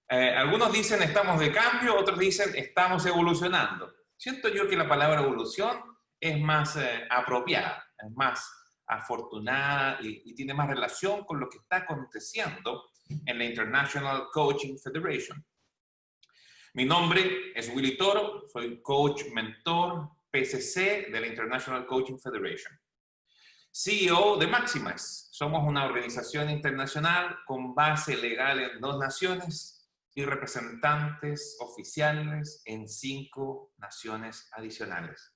Algunos dicen estamos de cambio, otros dicen estamos evolucionando. Siento yo que la palabra evolución es más apropiada, es más afortunada y tiene más relación con lo que está aconteciendo en la International Coaching Federation. Mi nombre es Willy Toro, soy coach, mentor, PCC de la International Coaching Federation. CEO de Maximise. Somos una organización internacional con base legal en 2 naciones y representantes oficiales en 5 naciones adicionales.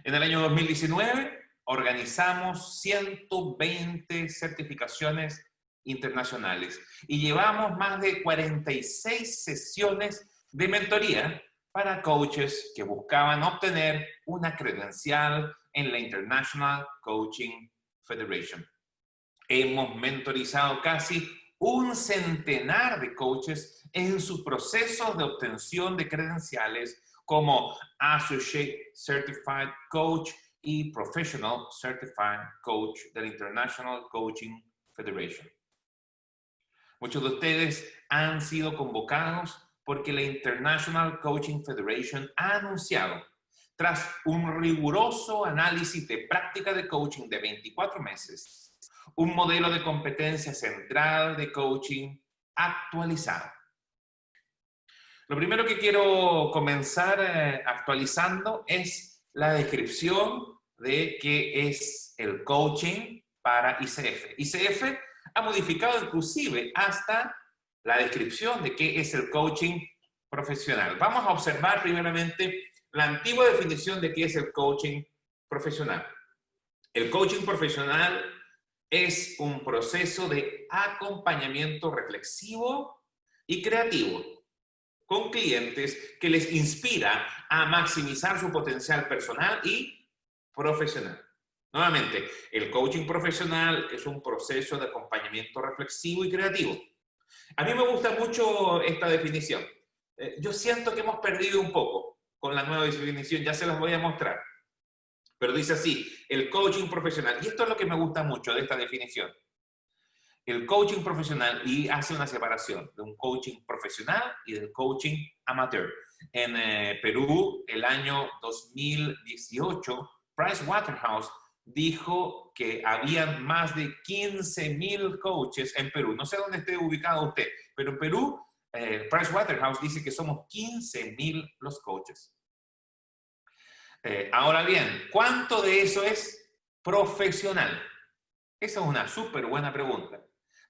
En el año 2019 organizamos 120 certificaciones internacionales y llevamos más de 46 sesiones de mentoría para coaches que buscaban obtener una credencial en la International Coaching Federation. Hemos mentorizado casi un centenar de coaches en sus procesos de obtención de credenciales como Associate Certified Coach y Professional Certified Coach de la International Coaching Federation. Muchos de ustedes han sido convocados porque la International Coaching Federation ha anunciado, tras un riguroso análisis de práctica de coaching de 24 meses, un modelo de competencia central de coaching actualizado. Lo primero que quiero comenzar actualizando es la descripción de qué es el coaching para ICF. ICF ha modificado inclusive hasta la descripción de qué es el coaching profesional. Vamos a observar primeramente la antigua definición de qué es el coaching profesional. El coaching profesional es un proceso de acompañamiento reflexivo y creativo con clientes que les inspira a maximizar su potencial personal y profesional. Nuevamente, el coaching profesional es un proceso de acompañamiento reflexivo y creativo. A mí me gusta mucho esta definición. Yo siento que hemos perdido un poco con la nueva definición, ya se las voy a mostrar. Pero dice así, el coaching profesional. Y esto es lo que me gusta mucho de esta definición. El coaching profesional, y hace una separación de un coaching profesional y del coaching amateur. En Perú, el año 2018, Pricewaterhouse dijo que había más de 15,000 coaches en Perú. No sé dónde esté ubicado usted, pero en Perú, Pricewaterhouse dice que somos 15,000 los coaches. Ahora bien, ¿cuánto de eso es profesional? Esa es una súper buena pregunta.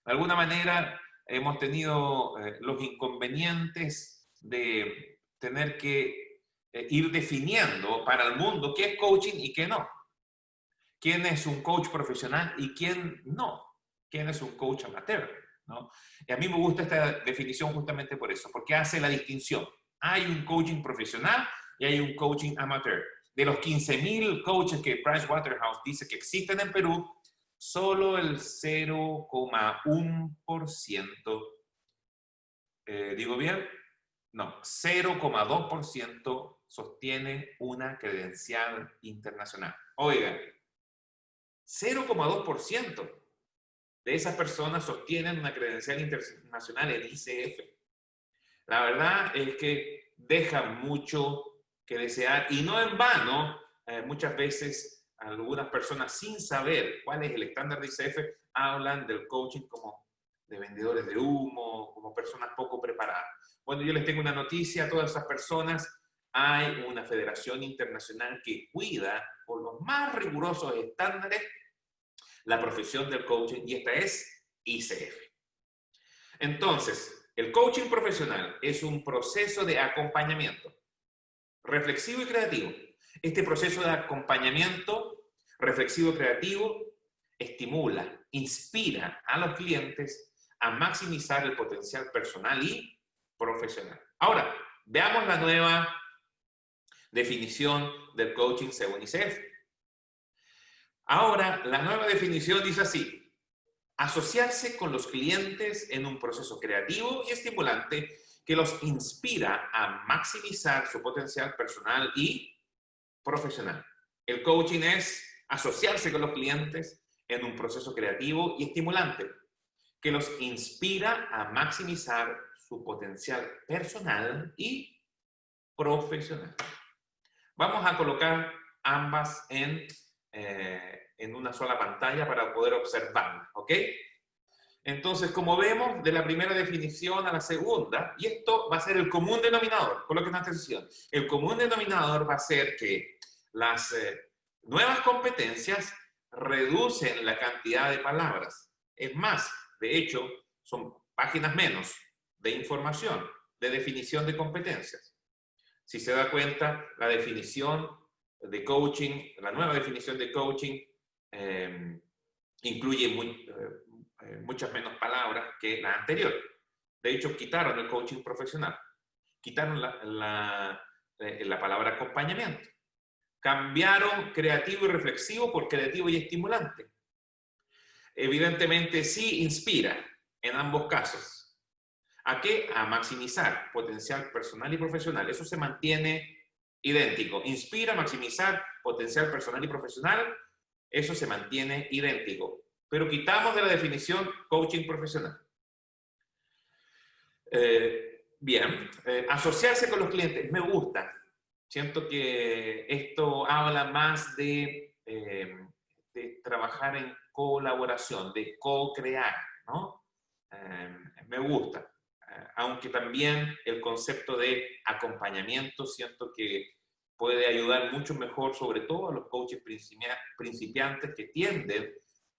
De alguna manera hemos tenido los inconvenientes de tener que ir definiendo para el mundo qué es coaching y qué no. ¿Quién es un coach profesional y quién no? ¿Quién es un coach amateur? ¿No? Y a mí me gusta esta definición justamente por eso, porque hace la distinción. Hay un coaching profesional y hay un coaching amateur. De los 15,000 coaches que Pricewaterhouse dice que existen en Perú, solo el 0,1%, ¿digo bien? No, 0,2% sostiene una credencial internacional. Oigan, 0,2% de esas personas sostienen una credencial internacional en ICF. La verdad es que deja mucho que desear y no en vano, muchas veces algunas personas sin saber cuál es el estándar de ICF hablan del coaching como de vendedores de humo, como personas poco preparadas. Bueno, yo les tengo una noticia a todas esas personas. Hay una federación internacional que cuida por los más rigurosos estándares la profesión del coaching y esta es ICF. Entonces, el coaching profesional es un proceso de acompañamiento reflexivo y creativo. Este proceso de acompañamiento reflexivo y creativo estimula, inspira a los clientes a maximizar el potencial personal y profesional. Ahora, veamos la nueva definición del coaching según ICF. Ahora, la nueva definición dice así: asociarse con los clientes en un proceso creativo y estimulante que los inspira a maximizar su potencial personal y profesional. El coaching es asociarse con los clientes en un proceso creativo y estimulante que los inspira a maximizar su potencial personal y profesional. Vamos a colocar ambas en una sola pantalla para poder observarlas, ¿ok? Entonces, como vemos, de la primera definición a la segunda, y esto va a ser el común denominador, coloquen atención, el común denominador va a ser que las nuevas competencias reducen la cantidad de palabras. Es más, de hecho, son páginas menos de información, de definición de competencias. Si se da cuenta, la definición de coaching, la nueva definición de coaching, incluye muchas menos palabras que la anterior. De hecho, quitaron el coaching profesional. Quitaron la palabra acompañamiento. Cambiaron creativo y reflexivo por creativo y estimulante. Evidentemente, sí inspira en ambos casos. ¿A qué? A maximizar potencial personal y profesional. Eso se mantiene idéntico. Inspira, maximizar potencial personal y profesional. Eso se mantiene idéntico. Pero quitamos de la definición coaching profesional. Bien, asociarse con los clientes, me gusta. Siento que esto habla más de trabajar en colaboración, de co-crear, ¿no? Me gusta. Aunque también el concepto de acompañamiento siento que puede ayudar mucho mejor, sobre todo a los coaches principiantes que tienden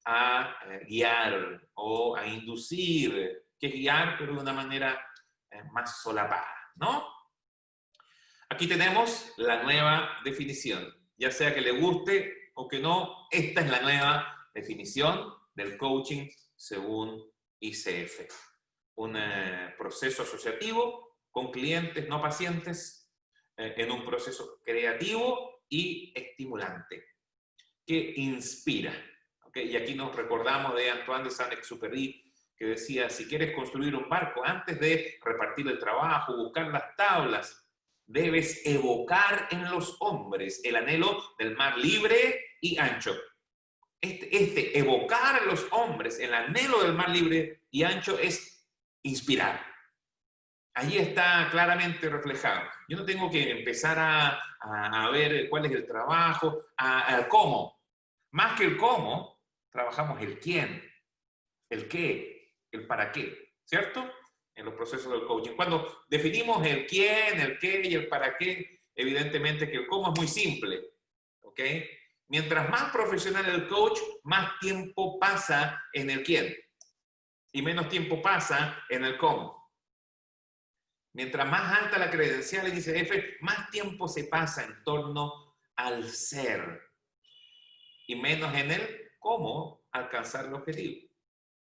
a guiar o a inducir, que es guiar, pero de una manera más solapada, ¿no? Aquí tenemos la nueva definición. Ya sea que le guste o que no, esta es la nueva definición del coaching según ICF. Un proceso asociativo con clientes, no pacientes, en un proceso creativo y estimulante, que inspira. ¿Okay? Y aquí nos recordamos de Antoine de Saint-Exupéry, que decía, si quieres construir un barco, antes de repartir el trabajo, buscar las tablas, debes evocar en los hombres el anhelo del mar libre y ancho. Evocar a los hombres el anhelo del mar libre y ancho es inspirar. Allí está claramente reflejado. Yo no tengo que empezar a ver cuál es el trabajo, al cómo. Más que el cómo, trabajamos el quién, el qué, el para qué, ¿cierto? En los procesos del coaching. Cuando definimos el quién, el qué y el para qué, evidentemente que el cómo es muy simple, ¿ok? Mientras más profesional el coach, más tiempo pasa en el quién y menos tiempo pasa en el cómo. Mientras más alta la credencial en ICF, más tiempo se pasa en torno al ser y menos en el cómo alcanzar el objetivo.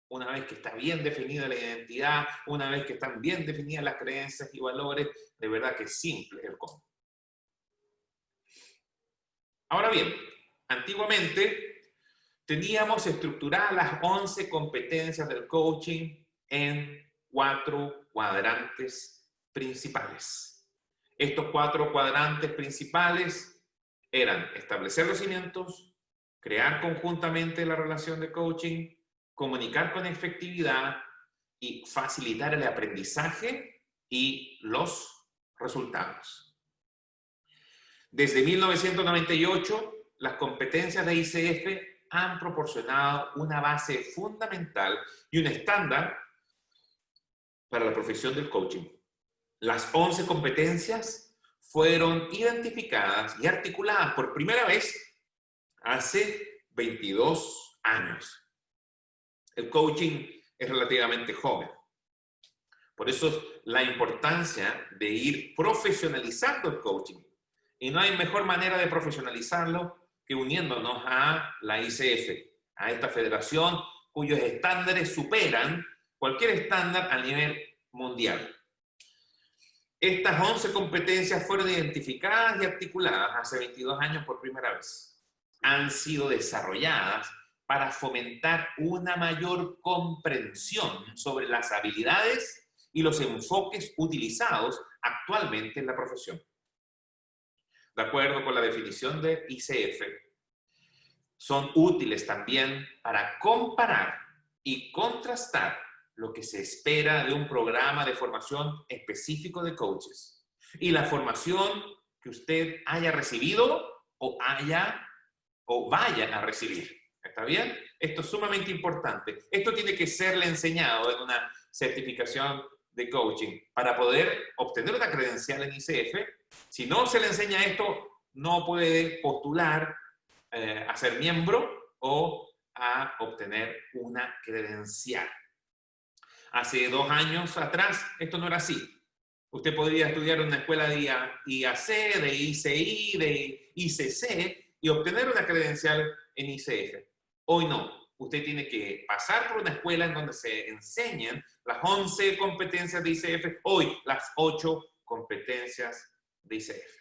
Una vez que está bien definida la identidad, una vez que están bien definidas las creencias y valores, de verdad que es simple el cómo. Ahora bien, antiguamente teníamos estructuradas las 11 competencias del coaching en 4 cuadrantes principales. Estos 4 cuadrantes principales eran establecer los cimientos, crear conjuntamente la relación de coaching, comunicar con efectividad y facilitar el aprendizaje y los resultados. Desde 1998, las competencias de ICF han proporcionado una base fundamental y un estándar para la profesión del coaching. Las 11 competencias fueron identificadas y articuladas por primera vez hace 22 años. El coaching es relativamente joven. Por eso la importancia de ir profesionalizando el coaching. Y no hay mejor manera de profesionalizarlo que uniéndonos a la ICF, a esta federación cuyos estándares superan cualquier estándar a nivel mundial. Estas 11 competencias fueron identificadas y articuladas hace 22 años por primera vez. Han sido desarrolladas para fomentar una mayor comprensión sobre las habilidades y los enfoques utilizados actualmente en la profesión. De acuerdo con la definición de ICF, son útiles también para comparar y contrastar lo que se espera de un programa de formación específico de coaches y la formación que usted haya recibido o vaya a recibir. ¿Está bien? Esto es sumamente importante. Esto tiene que serle enseñado en una certificación de coaching para poder obtener una credencial en ICF. Si no se le enseña esto, no puede postular a ser miembro o a obtener una credencial. Hace 2 años atrás, esto no era así. Usted podría estudiar en una escuela de IAC, de ICI, de ICC y obtener una credencial en ICF. Hoy no. Usted tiene que pasar por una escuela en donde se enseñan las 11 competencias de ICF, hoy las 8 competencias de ICF.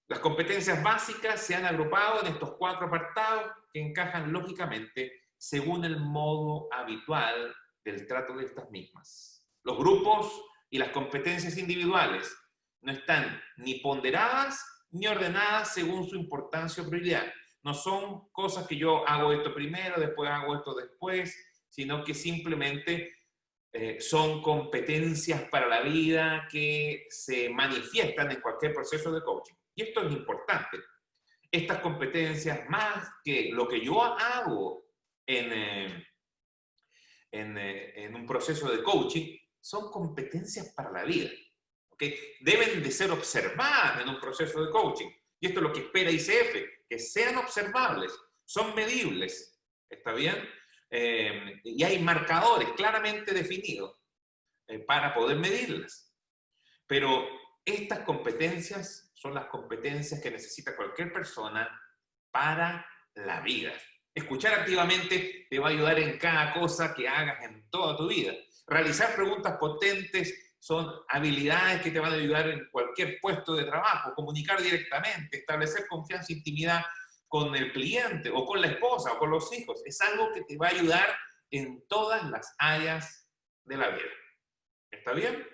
Las competencias básicas se han agrupado en estos 4 apartados que encajan lógicamente según el modo habitual del trato de estas mismas. Los grupos y las competencias individuales no están ni ponderadas ni ordenadas según su importancia o prioridad. No son cosas que yo hago esto primero, después hago esto después, sino que simplemente son competencias para la vida que se manifiestan en cualquier proceso de coaching. Y esto es importante. Estas competencias, más que lo que yo hago en un proceso de coaching, son competencias para la vida. ¿Okay? Deben de ser observadas en un proceso de coaching. Y esto es lo que espera ICF, que sean observables, son medibles. ¿Está bien? Y hay marcadores claramente definidos para poder medirlas. Pero estas competencias son las competencias que necesita cualquier persona para la vida. Escuchar activamente te va a ayudar en cada cosa que hagas en toda tu vida. Realizar preguntas potentes son habilidades que te van a ayudar en cualquier puesto de trabajo. Comunicar directamente, establecer confianza e intimidad con el cliente o con la esposa o con los hijos. Es algo que te va a ayudar en todas las áreas de la vida. ¿Está bien?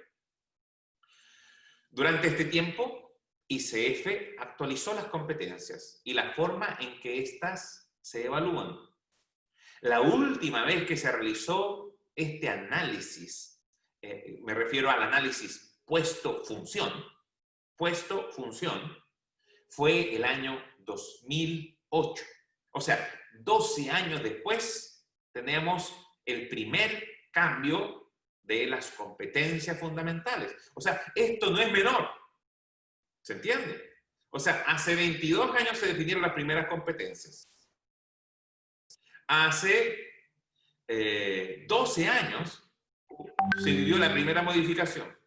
Durante este tiempo, ICF actualizó las competencias y la forma en que éstas se evalúan. La última vez que se realizó este análisis, me refiero al análisis puesto-función, fue el año 2008. O sea, 12 años después tenemos el primer cambio de las competencias fundamentales. O sea, esto no es menor. ¿Se entiende? O sea, hace 22 años se definieron las primeras competencias. Hace 12 años se vivió la primera modificación.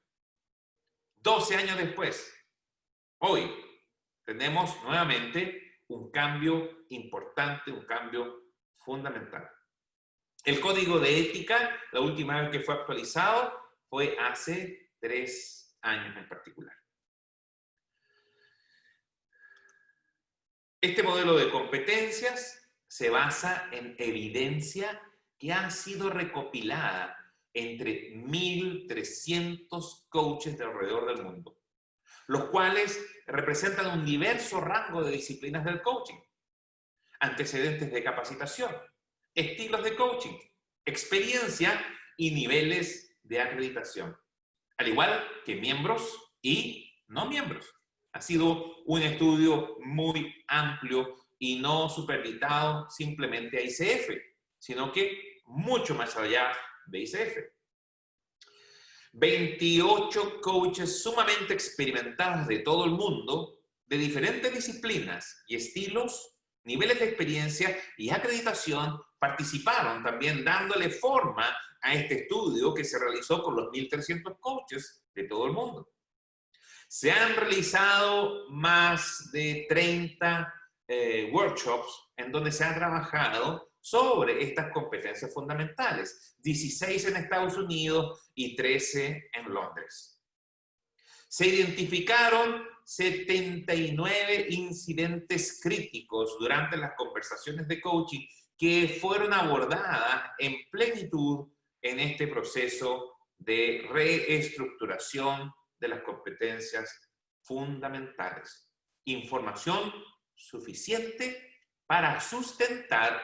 12 años después, hoy, tenemos nuevamente un cambio importante, un cambio fundamental. El código de ética, la última vez que fue actualizado, fue hace 3 años en particular. Este modelo de competencias se basa en evidencia que ha sido recopilada entre 1.300 coaches de alrededor del mundo, los cuales representan un diverso rango de disciplinas del coaching, antecedentes de capacitación, estilos de coaching, experiencia y niveles de acreditación, al igual que miembros y no miembros. Ha sido un estudio muy amplio y no supeditado simplemente a ICF, sino que mucho más allá de ICF. 28 coaches sumamente experimentados de todo el mundo, de diferentes disciplinas y estilos, niveles de experiencia y acreditación, participaron también dándole forma a este estudio que se realizó con los 1.300 coaches de todo el mundo. Se han realizado más de 30 workshops en donde se ha trabajado sobre estas competencias fundamentales, 16 en Estados Unidos y 13 en Londres. Se identificaron 79 incidentes críticos durante las conversaciones de coaching que fueron abordadas en plenitud en este proceso de reestructuración de las competencias fundamentales. Información suficiente para sustentar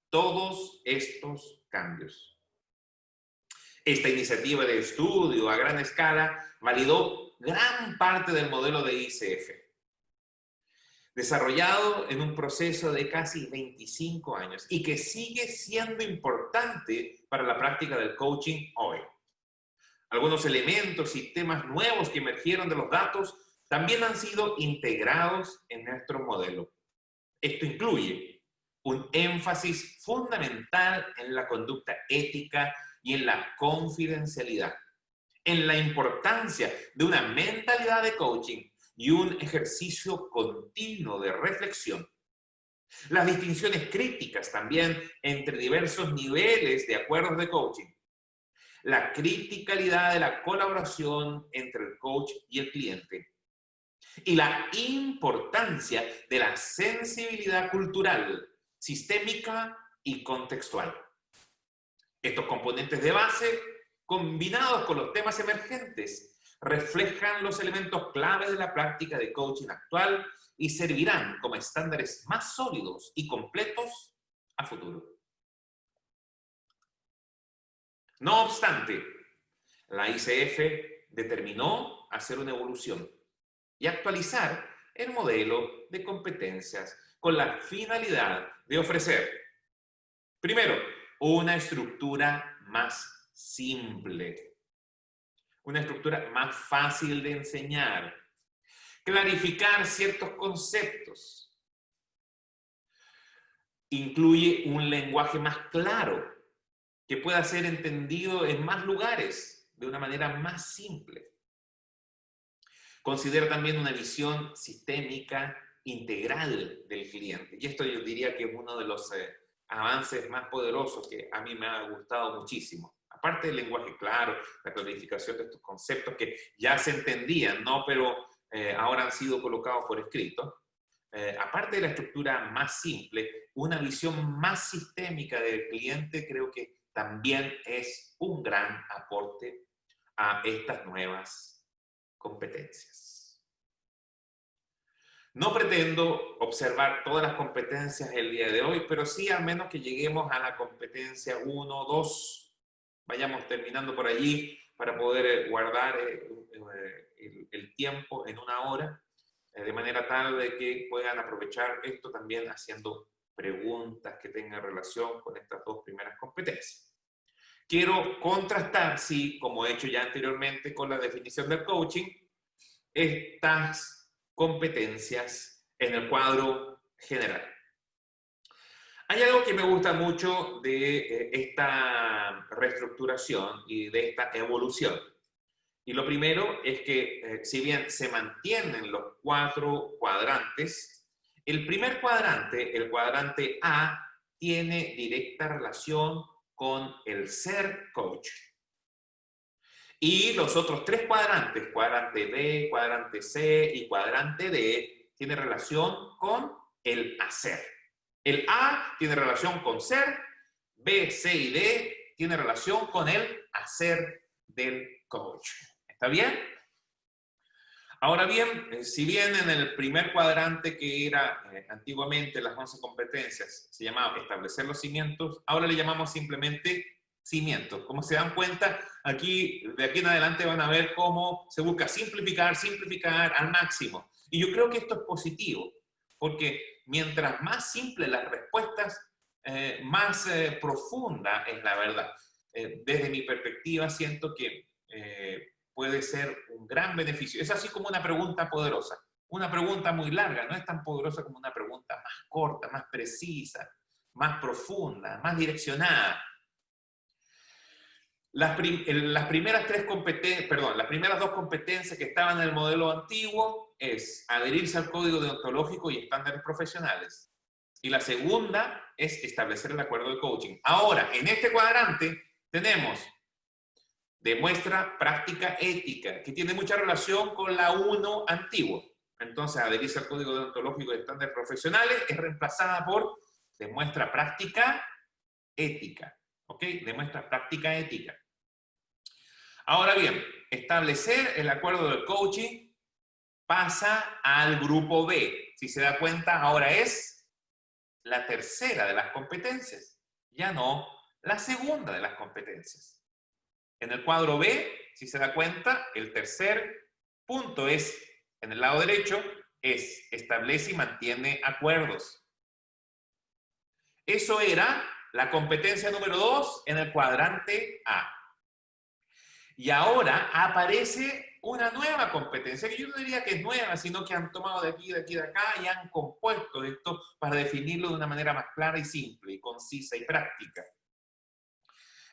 todos estos cambios. Esta iniciativa de estudio a gran escala validó gran parte del modelo de ICF, desarrollado en un proceso de casi 25 años y que sigue siendo importante para la práctica del coaching hoy. Algunos elementos y temas nuevos que emergieron de los datos también han sido integrados en nuestro modelo. Esto incluye un énfasis fundamental en la conducta ética y en la confidencialidad, en la importancia de una mentalidad de coaching y un ejercicio continuo de reflexión. Las distinciones críticas también entre diversos niveles de acuerdos de coaching. La criticalidad de la colaboración entre el coach y el cliente. Y la importancia de la sensibilidad cultural, sistémica y contextual. Estos componentes de base, combinados con los temas emergentes, reflejan los elementos clave de la práctica de coaching actual y servirán como estándares más sólidos y completos a futuro. No obstante, la ICF determinó hacer una evolución y actualizar el modelo de competencias con la finalidad de ofrecer, primero, una estructura más simple, una estructura más fácil de enseñar, clarificar ciertos conceptos, incluye un lenguaje más claro que pueda ser entendido en más lugares de una manera más simple. Considera también una visión sistémica integral del cliente. Y esto yo diría que es uno de los avances más poderosos que a mí me ha gustado muchísimo. Aparte del lenguaje claro, la clarificación de estos conceptos que ya se entendían, ¿no? Pero ahora han sido colocados por escrito. Aparte de la estructura más simple, una visión más sistémica del cliente creo que también es un gran aporte a estas nuevas competencias. No pretendo observar todas las competencias el día de hoy, pero sí al menos que lleguemos a la competencia 1, 2, vayamos terminando por allí para poder guardar el tiempo en una hora, de manera tal de que puedan aprovechar esto también haciendo preguntas que tengan relación con estas dos primeras competencias. Quiero contrastar, sí, como he hecho ya anteriormente con la definición del coaching, estas competencias en el cuadro general. Hay algo que me gusta mucho de esta reestructuración y de esta evolución. Y lo primero es que, si bien se mantienen los 4 cuadrantes, el primer cuadrante, el cuadrante A, tiene directa relación con el ser coach. Y los otros 3 cuadrantes, cuadrante B, cuadrante C y cuadrante D, tienen relación con el hacer. El A tiene relación con ser, B, C y D tiene relación con el hacer del coach. ¿Está bien? Ahora bien, si bien en el primer cuadrante que era antiguamente las 11 competencias se llamaba establecer los cimientos, ahora le llamamos simplemente cimientos. Como se dan cuenta, aquí, de aquí en adelante van a ver cómo se busca simplificar al máximo. Y yo creo que esto es positivo, porque mientras más simples las respuestas, más profunda es la verdad. Desde mi perspectiva, siento que puede ser un gran beneficio. Es así como una pregunta poderosa. Una pregunta muy larga, no es tan poderosa como una pregunta más corta, más precisa, más profunda, más direccionada. Las primeras 2 competencias que estaban en el modelo antiguo es adherirse al código deontológico y estándares profesionales. Y la segunda es establecer el acuerdo de coaching. Ahora, en este cuadrante tenemos demuestra práctica ética, que tiene mucha relación con la 1 antigua. Entonces, adherirse al código deontológico y estándares profesionales es reemplazada por demuestra práctica ética. ¿Ok? Demuestra práctica ética. Ahora bien, establecer el acuerdo del coaching pasa al grupo B. Si se da cuenta, ahora es la tercera de las competencias, ya no la segunda de las competencias. En el cuadro B, si se da cuenta, el tercer punto es, en el lado derecho, es establece y mantiene acuerdos. Eso era la competencia número 2 en el cuadrante A. Y ahora aparece una nueva competencia, que yo no diría que es nueva, sino que han tomado de aquí, de aquí, de acá y han compuesto esto para definirlo de una manera más clara y simple, y concisa y práctica.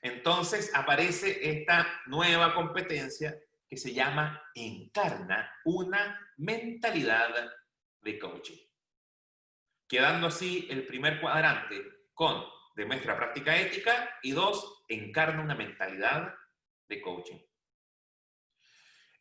Entonces aparece esta nueva competencia que se llama encarna una mentalidad de coaching. Quedando así el primer cuadrante con demuestra práctica ética y 2, encarna una mentalidad de coaching.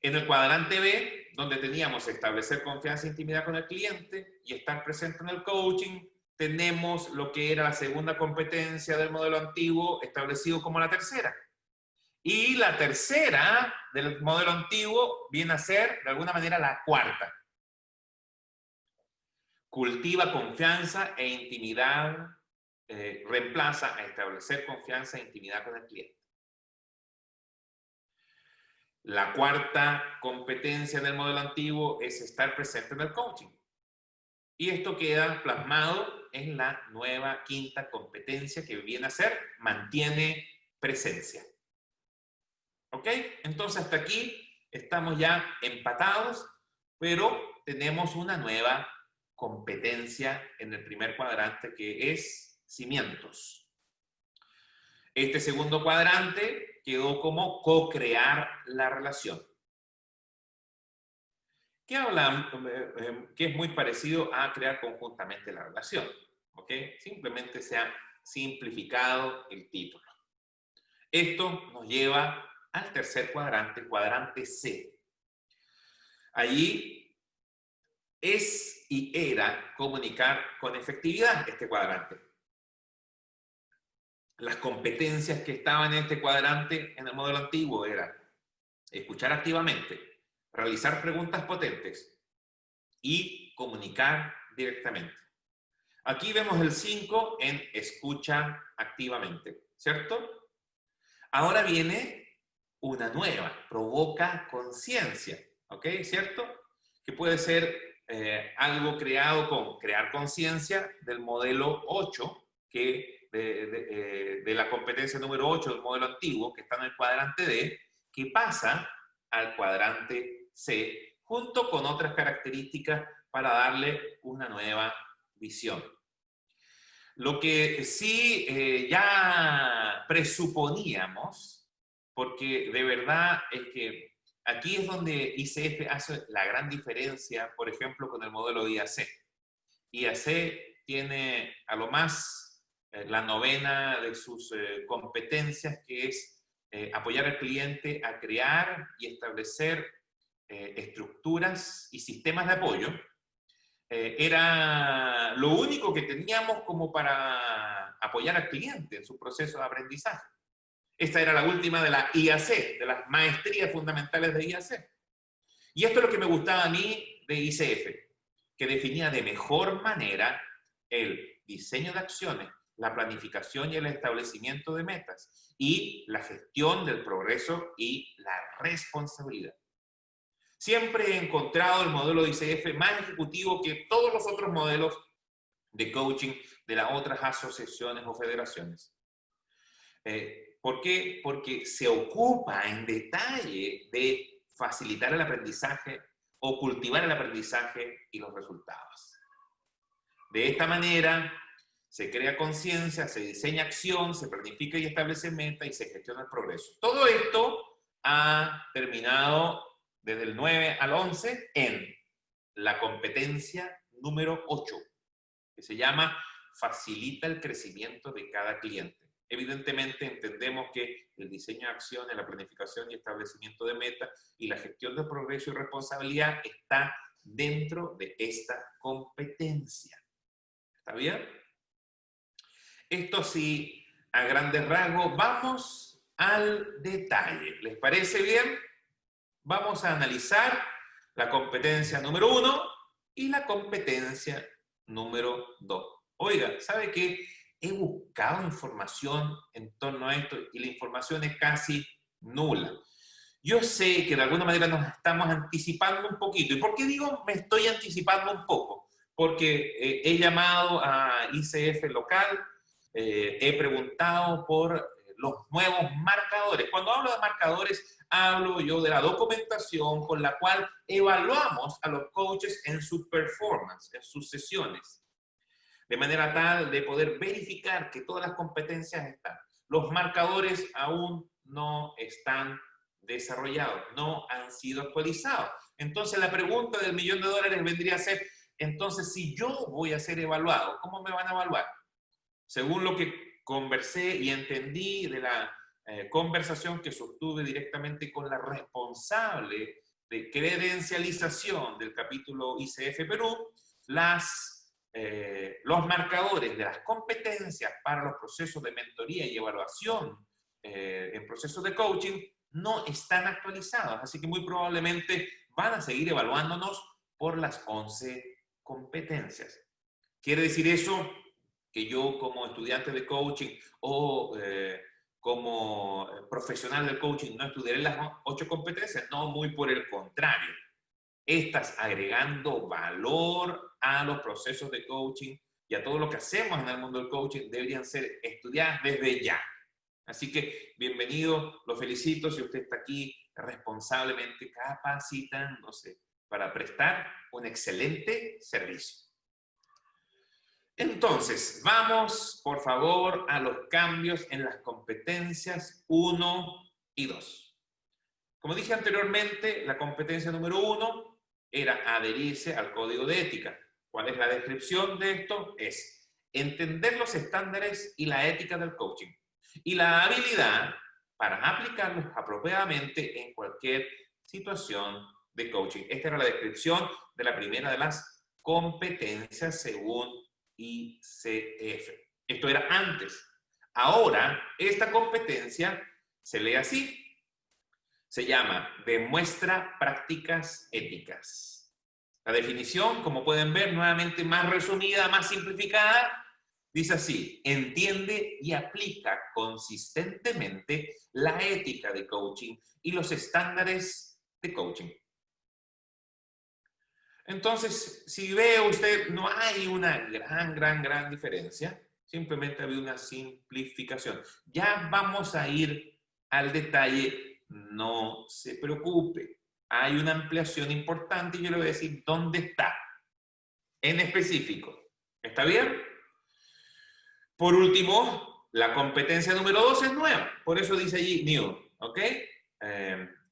En el cuadrante B, donde teníamos establecer confianza e intimidad con el cliente y estar presente en el coaching, tenemos lo que era la segunda competencia del modelo antiguo establecido como la tercera. Y la tercera del modelo antiguo viene a ser, de alguna manera, la cuarta. Cultiva confianza e intimidad, reemplaza a establecer confianza e intimidad con el cliente. La cuarta competencia del modelo antiguo es estar presente en el coaching. Y esto queda plasmado en la nueva quinta competencia que viene a ser mantiene presencia. ¿Ok? Entonces hasta aquí estamos ya empatados, pero tenemos una nueva competencia en el primer cuadrante que es cimientos. Este segundo cuadrante quedó como co-crear la relación. Que hablan, que es muy parecido a crear conjuntamente la relación. ¿Ok? Simplemente se ha simplificado el título. Esto nos lleva al tercer cuadrante, cuadrante C. Allí es y era comunicar con efectividad este cuadrante. Las competencias que estaban en este cuadrante en el modelo antiguo eran escuchar activamente, realizar preguntas potentes y comunicar directamente. Aquí vemos el 5 en escucha activamente, ¿cierto? Ahora viene una nueva, provoca conciencia, ¿ok? ¿Cierto? Que puede ser algo creado con crear conciencia del modelo 8, que de la competencia número 8 del modelo antiguo, que está en el cuadrante D, que pasa al cuadrante C, junto con otras características para darle una nueva visión. Lo que sí ya presuponíamos, porque de verdad es que aquí es donde ICF hace la gran diferencia, por ejemplo, con el modelo IAC. IAC tiene a lo más la novena de sus competencias, que es apoyar al cliente a crear y establecer estructuras y sistemas de apoyo. Era lo único que teníamos como para apoyar al cliente en su proceso de aprendizaje. Esta era la última de la IAC, de las maestrías fundamentales de IAC. Y esto es lo que me gustaba a mí de ICF, que definía de mejor manera el diseño de acciones, la planificación y el establecimiento de metas, y la gestión del progreso y la responsabilidad. Siempre he encontrado el modelo de ICF más ejecutivo que todos los otros modelos de coaching de las otras asociaciones o federaciones. ¿Por qué? Porque se ocupa en detalle de facilitar el aprendizaje o cultivar el aprendizaje y los resultados. De esta manera, se crea conciencia, se diseña acción, se planifica y establece meta y se gestiona el progreso. Todo esto ha terminado desde el 9 al 11 en la competencia número 8, que se llama facilita el crecimiento de cada cliente. Evidentemente entendemos que el diseño de acciones, la planificación y establecimiento de metas y la gestión de progreso y responsabilidad está dentro de esta competencia. ¿Está bien? Esto sí, a grandes rasgos, vamos al detalle. ¿Les parece bien? Vamos a analizar la competencia número 1 y la competencia número 2. Oiga, ¿sabe qué? He buscado información en torno a esto y la información es casi nula. Yo sé que de alguna manera nos estamos anticipando un poquito. ¿Y por qué digo me estoy anticipando un poco? Porque he llamado a ICF local, he preguntado por los nuevos marcadores. Cuando hablo de marcadores, hablo yo de la documentación con la cual evaluamos a los coaches en su performance, en sus sesiones, de manera tal de poder verificar que todas las competencias están. Los marcadores aún no están desarrollados, no han sido actualizados. Entonces la pregunta del $1.000.000 vendría a ser, entonces si yo voy a ser evaluado, ¿cómo me van a evaluar? Según lo que conversé y entendí de la conversación que sostuve directamente con la responsable de credencialización del capítulo ICF Perú, los marcadores de las competencias para los procesos de mentoría y evaluación en procesos de coaching no están actualizados, así que muy probablemente van a seguir evaluándonos por las 11 competencias. ¿Quiere decir eso que yo como estudiante de coaching o como profesional del coaching no estudiaré las 8 competencias? No, muy por el contrario. Estás agregando valor a los procesos de coaching y a todo lo que hacemos en el mundo del coaching deberían ser estudiadas desde ya. Así que bienvenido, lo felicito si usted está aquí responsablemente capacitándose para prestar un excelente servicio. Entonces, vamos por favor a los cambios en las competencias 1 y 2. Como dije anteriormente, la competencia número 1 era adherirse al código de ética. ¿Cuál es la descripción de esto? Es entender los estándares y la ética del coaching y la habilidad para aplicarlos apropiadamente en cualquier situación de coaching. Esta era la descripción de la primera de las competencias según ICF. Esto era antes. Ahora, esta competencia se lee así. Se llama Demuestra prácticas éticas. La definición, como pueden ver, nuevamente más resumida, más simplificada, dice así: entiende y aplica consistentemente la ética de coaching y los estándares de coaching. Entonces, si ve usted, no hay una gran diferencia, simplemente había una simplificación. Ya vamos a ir al detalle, no se preocupe. Hay una ampliación importante y yo le voy a decir dónde está, en específico. ¿Está bien? Por último, la competencia número 2 es nueva, por eso dice allí new, ¿ok?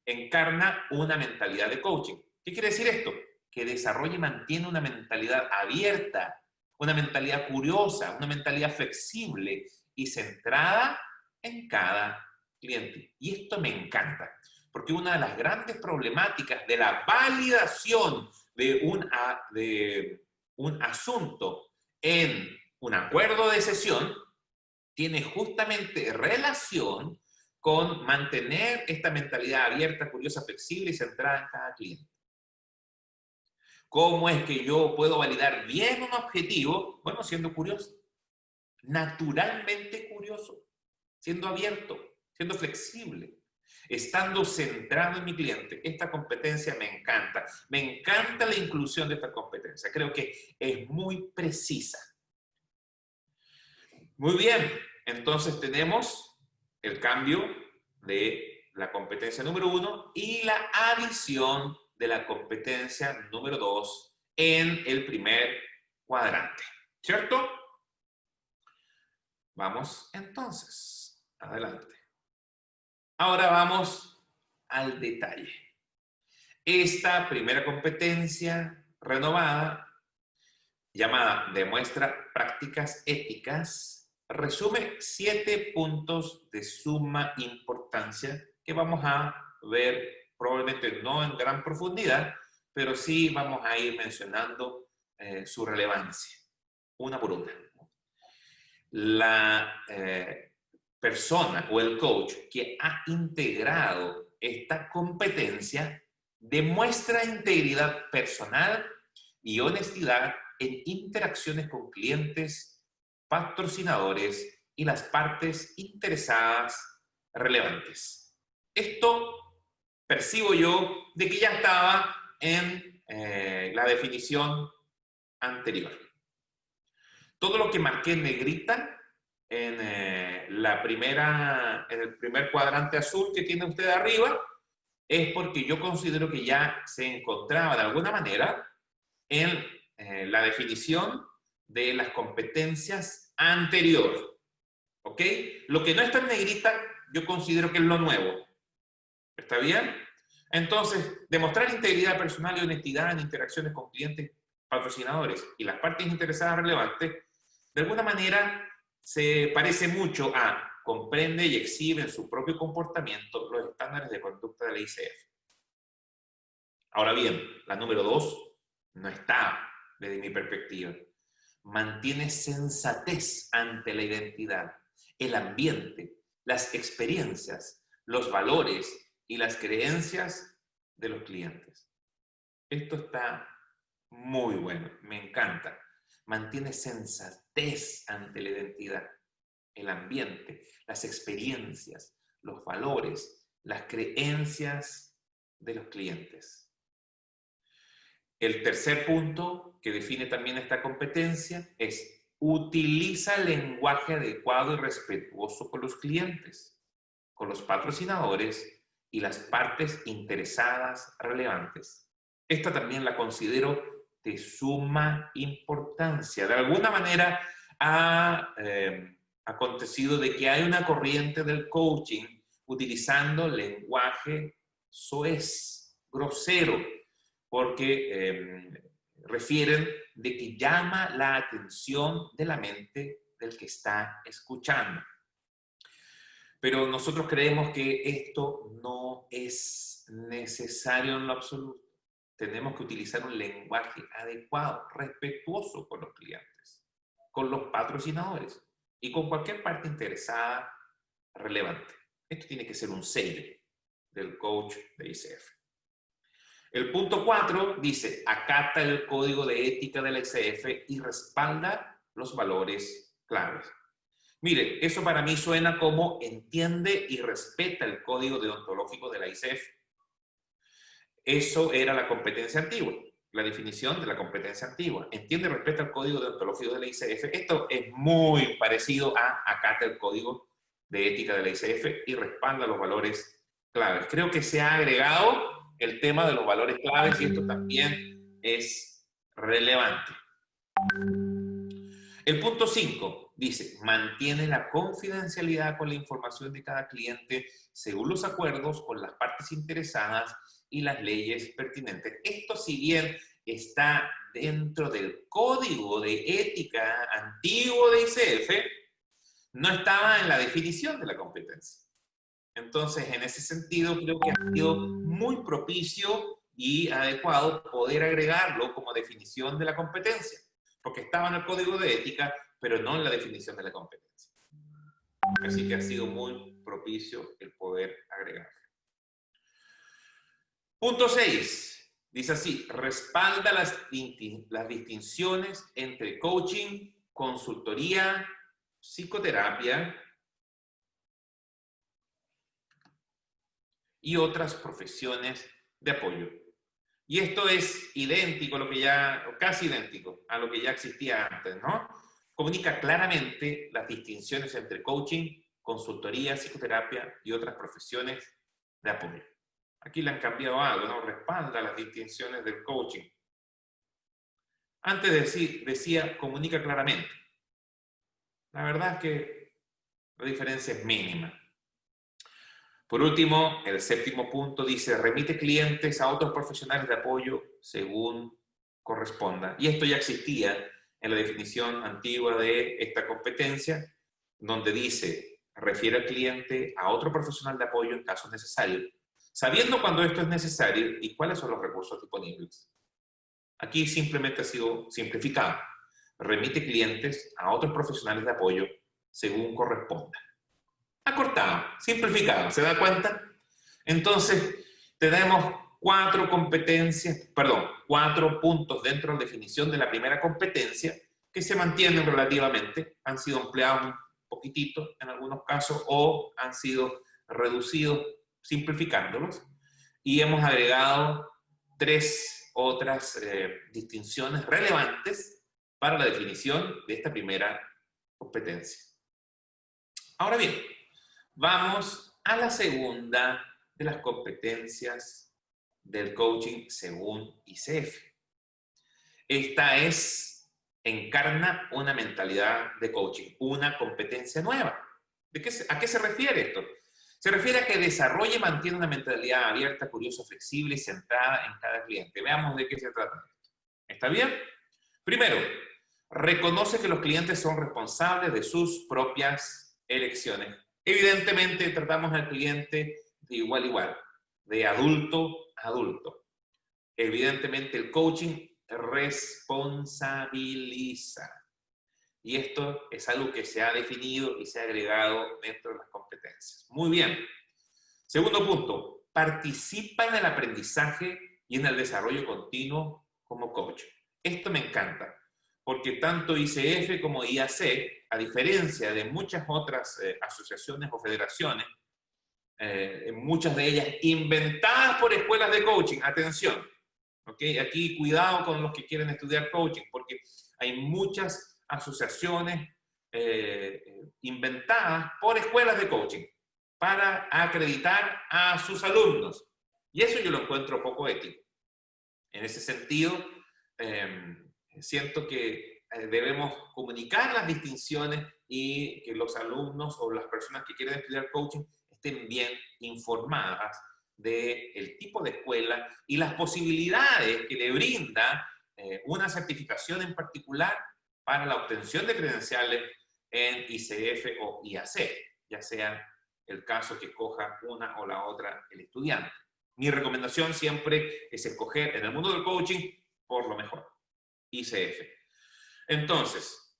Encarna una mentalidad de coaching. ¿Qué quiere decir esto? Que desarrolla y mantiene una mentalidad abierta, una mentalidad curiosa, una mentalidad flexible y centrada en cada cliente. Y esto me encanta, porque una de las grandes problemáticas de la validación de un asunto en un acuerdo de sesión tiene justamente relación con mantener esta mentalidad abierta, curiosa, flexible y centrada en cada cliente. ¿Cómo es que yo puedo validar bien un objetivo? Bueno, siendo curioso, naturalmente curioso, siendo abierto, siendo flexible, estando centrado en mi cliente. Esta competencia me encanta. Me encanta la inclusión de esta competencia. Creo que es muy precisa. Muy bien, entonces tenemos el cambio de la competencia número 1 y la adición de la competencia número 2 en el primer cuadrante, ¿cierto? Vamos entonces, adelante. Ahora vamos al detalle. Esta primera competencia renovada, llamada Demuestra prácticas éticas, resume 7 puntos de suma importancia que vamos a ver probablemente no en gran profundidad, pero sí vamos a ir mencionando su relevancia, una por una. La persona o el coach que ha integrado esta competencia demuestra integridad personal y honestidad en interacciones con clientes, patrocinadores y las partes interesadas relevantes. Esto percibo yo de que ya estaba en la definición anterior. Todo lo que marqué en negrita en el primer cuadrante azul que tiene usted arriba es porque yo considero que ya se encontraba de alguna manera en la definición de las competencias anteriores. ¿Ok? Lo que no está en negrita, yo considero que es lo nuevo. ¿Está bien? Entonces, demostrar integridad personal y honestidad en interacciones con clientes, patrocinadores y las partes interesadas relevantes, de alguna manera se parece mucho a comprende y exhibe en su propio comportamiento los estándares de conducta de la ICF. Ahora bien, la número 2 no está desde mi perspectiva. Mantiene sensatez ante la identidad, el ambiente, las experiencias, los valores y las creencias de los clientes. Esto está muy bueno, me encanta. Mantiene sensatez ante la identidad, el ambiente, las experiencias, los valores, las creencias de los clientes. El tercer punto que define también esta competencia es utiliza lenguaje adecuado y respetuoso con los clientes, con los patrocinadores y las partes interesadas relevantes. Esta también la considero de suma importancia. De alguna manera ha acontecido de que hay una corriente del coaching utilizando lenguaje soez, grosero, porque refieren de que llama la atención de la mente del que está escuchando. Pero nosotros creemos que esto no es necesario en lo absoluto. Tenemos que utilizar un lenguaje adecuado, respetuoso con los clientes, con los patrocinadores y con cualquier parte interesada relevante. Esto tiene que ser un sello del coach de ICF. El punto 4 dice, acata el código de ética de la ICF y respalda los valores claves. Mire, eso para mí suena como entiende y respeta el código deontológico de la ICF. Eso era la competencia antigua, la definición de la competencia antigua. Entiende y respeta el código deontológico de la ICF. Esto es muy parecido a acata el código de ética de la ICF y respalda los valores claves. Creo que se ha agregado el tema de los valores claves y esto también es relevante. El punto 5 dice, mantiene la confidencialidad con la información de cada cliente según los acuerdos con las partes interesadas y las leyes pertinentes. Esto, si bien está dentro del código de ética antiguo de ICF, no estaba en la definición de la competencia. Entonces, en ese sentido, creo que ha sido muy propicio y adecuado poder agregarlo como definición de la competencia, porque estaba en el código de ética, pero no en la definición de la competencia. Así que ha sido muy propicio el poder agregarlo. Punto 6. Dice así, respalda las distinciones entre coaching, consultoría, psicoterapia y otras profesiones de apoyo. Y esto es idéntico a lo que ya, o casi idéntico a lo que ya existía antes, ¿no? Comunica claramente las distinciones entre coaching, consultoría, psicoterapia y otras profesiones de apoyo. Aquí le han cambiado algo, ¿no? Respalda las distinciones del coaching. Antes decía comunica claramente. La verdad es que la diferencia es mínima. Por último, el séptimo punto dice, remite clientes a otros profesionales de apoyo según corresponda. Y esto ya existía en la definición antigua de esta competencia, donde dice, refiere al cliente a otro profesional de apoyo en caso necesario, sabiendo cuándo esto es necesario y cuáles son los recursos disponibles. Aquí simplemente ha sido simplificado. Remite clientes a otros profesionales de apoyo según corresponda. Acortado, simplificado, ¿se da cuenta? Entonces, tenemos 4 puntos dentro de la definición de la primera competencia que se mantienen relativamente, han sido empleados un poquitito en algunos casos o han sido reducidos simplificándolos, y hemos agregado 3 otras distinciones relevantes para la definición de esta primera competencia. Ahora bien, vamos a la segunda de las competencias del coaching según ICF. Esta encarna una mentalidad de coaching, una competencia nueva. ¿A qué se refiere esto? Se refiere a que desarrolle y mantiene una mentalidad abierta, curiosa, flexible y centrada en cada cliente. Veamos de qué se trata esto. ¿Está bien? Primero, reconoce que los clientes son responsables de sus propias elecciones. Evidentemente, tratamos al cliente de igual a igual, de adulto a adulto. Evidentemente, el coaching responsabiliza. Y esto es algo que se ha definido y se ha agregado dentro de las competencias. Muy bien. Segundo punto, participa en el aprendizaje y en el desarrollo continuo como coach. Esto me encanta, porque tanto ICF como IAC, a diferencia de muchas otras asociaciones o federaciones, muchas de ellas inventadas por escuelas de coaching, atención, ¿okay? Aquí cuidado con los que quieren estudiar coaching, porque hay muchas asociaciones inventadas por escuelas de coaching para acreditar a sus alumnos. Y eso yo lo encuentro poco ético. En ese sentido, siento que debemos comunicar las distinciones y que los alumnos o las personas que quieren estudiar coaching estén bien informadas del tipo de escuela y las posibilidades que le brinda una certificación en particular para la obtención de credenciales en ICF o IAC, ya sea el caso que escoja una o la otra el estudiante. Mi recomendación siempre es escoger en el mundo del coaching por lo mejor, ICF. Entonces,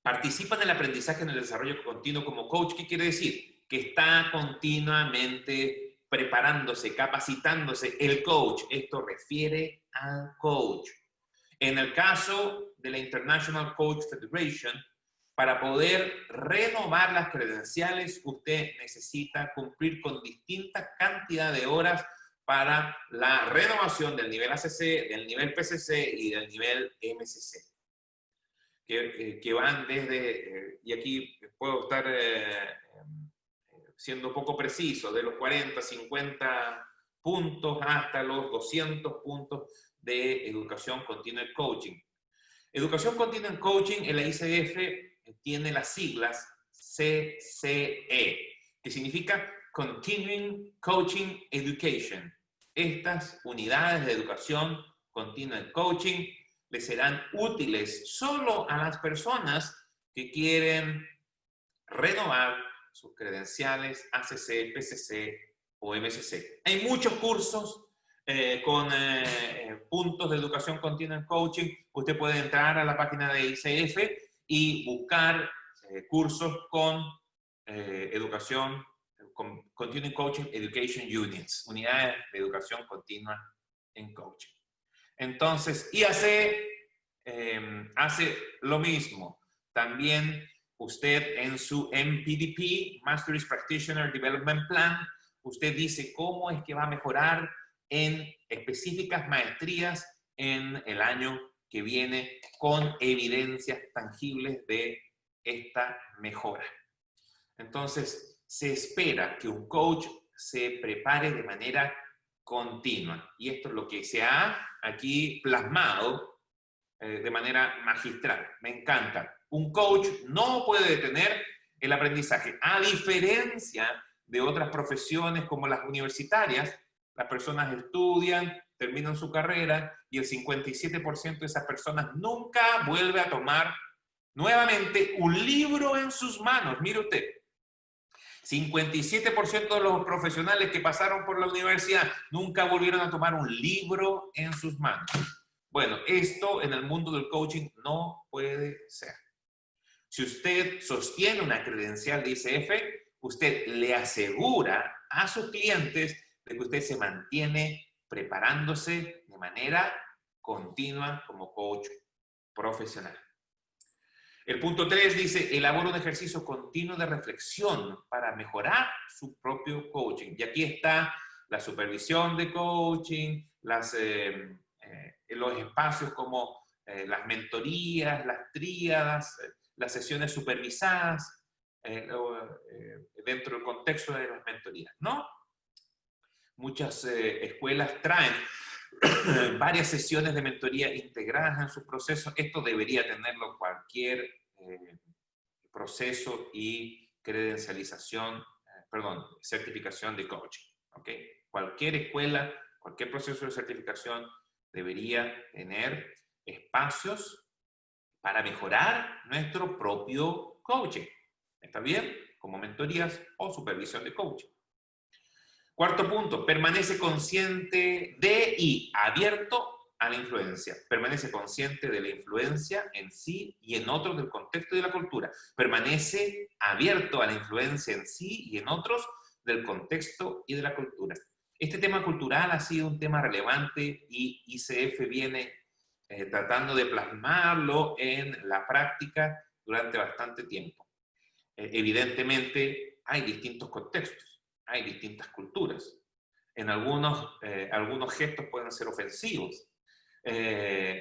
participa en el aprendizaje en el desarrollo continuo como coach. ¿Qué quiere decir? Que está continuamente preparándose, capacitándose el coach. Esto refiere al coach. En el caso de la International Coach Federation, para poder renovar las credenciales, usted necesita cumplir con distinta cantidad de horas para la renovación del nivel ACC, del nivel PCC y del nivel MCC. Que van desde, y aquí puedo estar siendo poco preciso, de los 40, 50 puntos hasta los 200 puntos de educación continua en coaching. Educación continua en coaching en la ICF tiene las siglas CCE, que significa Continuing Coaching Education. Estas unidades de educación continua en coaching les serán útiles solo a las personas que quieren renovar sus credenciales ACC, PCC o MCC. Hay muchos cursos con puntos de educación continua en coaching. Usted puede entrar a la página de ICF y buscar cursos con educación, con Continuing Coaching Education Units, unidades de educación continua en coaching. Entonces, IAC hace lo mismo. También usted en su MPDP, Mastery Practitioner Development Plan, usted dice cómo es que va a mejorar en específicas maestrías en el año que viene con evidencias tangibles de esta mejora. Entonces, se espera que un coach se prepare de manera continua. Y esto es lo que se ha aquí plasmado de manera magistral. Me encanta. Un coach no puede detener el aprendizaje. A diferencia de otras profesiones como las universitarias, las personas estudian, terminan su carrera y el 57% de esas personas nunca vuelve a tomar nuevamente un libro en sus manos. Mire usted, 57% de los profesionales que pasaron por la universidad nunca volvieron a tomar un libro en sus manos. Bueno, esto en el mundo del coaching no puede ser. Si usted sostiene una credencial de ICF, usted le asegura a sus clientes de que usted se mantiene preparándose de manera continua como coach profesional. El punto 3 dice, elabora un ejercicio continuo de reflexión para mejorar su propio coaching. Y aquí está la supervisión de coaching, los espacios como las mentorías, las tríadas, las sesiones supervisadas dentro del contexto de las mentorías, ¿no? Muchas escuelas traen varias sesiones de mentoría integradas en sus procesos. Esto debería tenerlo cualquier proceso y credencialización, certificación de coaching. ¿Okay? Cualquier escuela, cualquier proceso de certificación debería tener espacios para mejorar nuestro propio coaching. ¿Está bien? Como mentorías o supervisión de coaching. Cuarto punto, permanece consciente de y abierto a la influencia. Permanece consciente de la influencia en sí y en otros del contexto y de la cultura. Permanece abierto a la influencia en sí y en otros del contexto y de la cultura. Este tema cultural ha sido un tema relevante y ICF viene tratando de plasmarlo en la práctica durante bastante tiempo. Evidentemente, hay distintos contextos. Hay distintas culturas. En algunos gestos pueden ser ofensivos.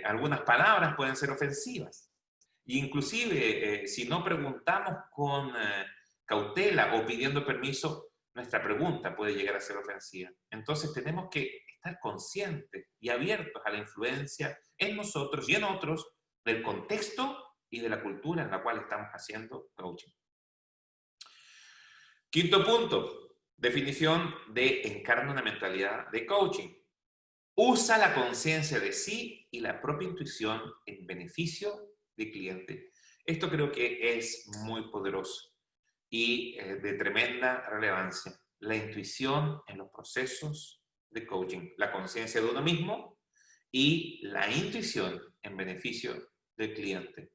Algunas palabras pueden ser ofensivas. E inclusive, si no preguntamos con cautela o pidiendo permiso, nuestra pregunta puede llegar a ser ofensiva. Entonces tenemos que estar conscientes y abiertos a la influencia en nosotros y en otros del contexto y de la cultura en la cual estamos haciendo coaching. Quinto punto. Definición de encarna una mentalidad de coaching. Usa la conciencia de sí y la propia intuición en beneficio del cliente. Esto creo que es muy poderoso y de tremenda relevancia. La intuición en los procesos de coaching. La conciencia de uno mismo y la intuición en beneficio del cliente.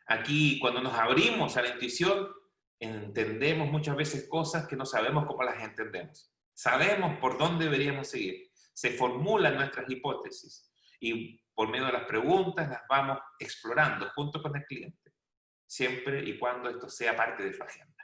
Aquí, cuando nos abrimos a la intuición, entendemos muchas veces cosas que no sabemos cómo las entendemos. Sabemos por dónde deberíamos seguir. Se formulan nuestras hipótesis y por medio de las preguntas las vamos explorando junto con el cliente, siempre y cuando esto sea parte de su agenda.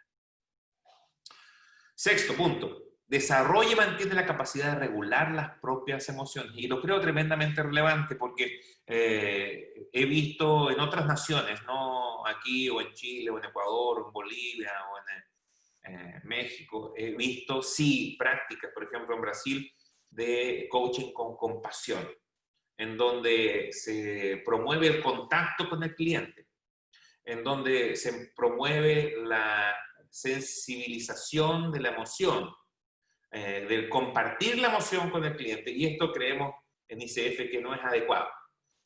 Sexto punto. Desarrolla y mantiene la capacidad de regular las propias emociones. Y lo creo tremendamente relevante porque he visto en otras naciones, no aquí o en Chile o en Ecuador o en Bolivia o en México, he visto, sí, prácticas, por ejemplo en Brasil, de coaching con compasión, en donde se promueve el contacto con el cliente, en donde se promueve la sensibilización de la emoción, del compartir la emoción con el cliente, y esto creemos en ICF que no es adecuado.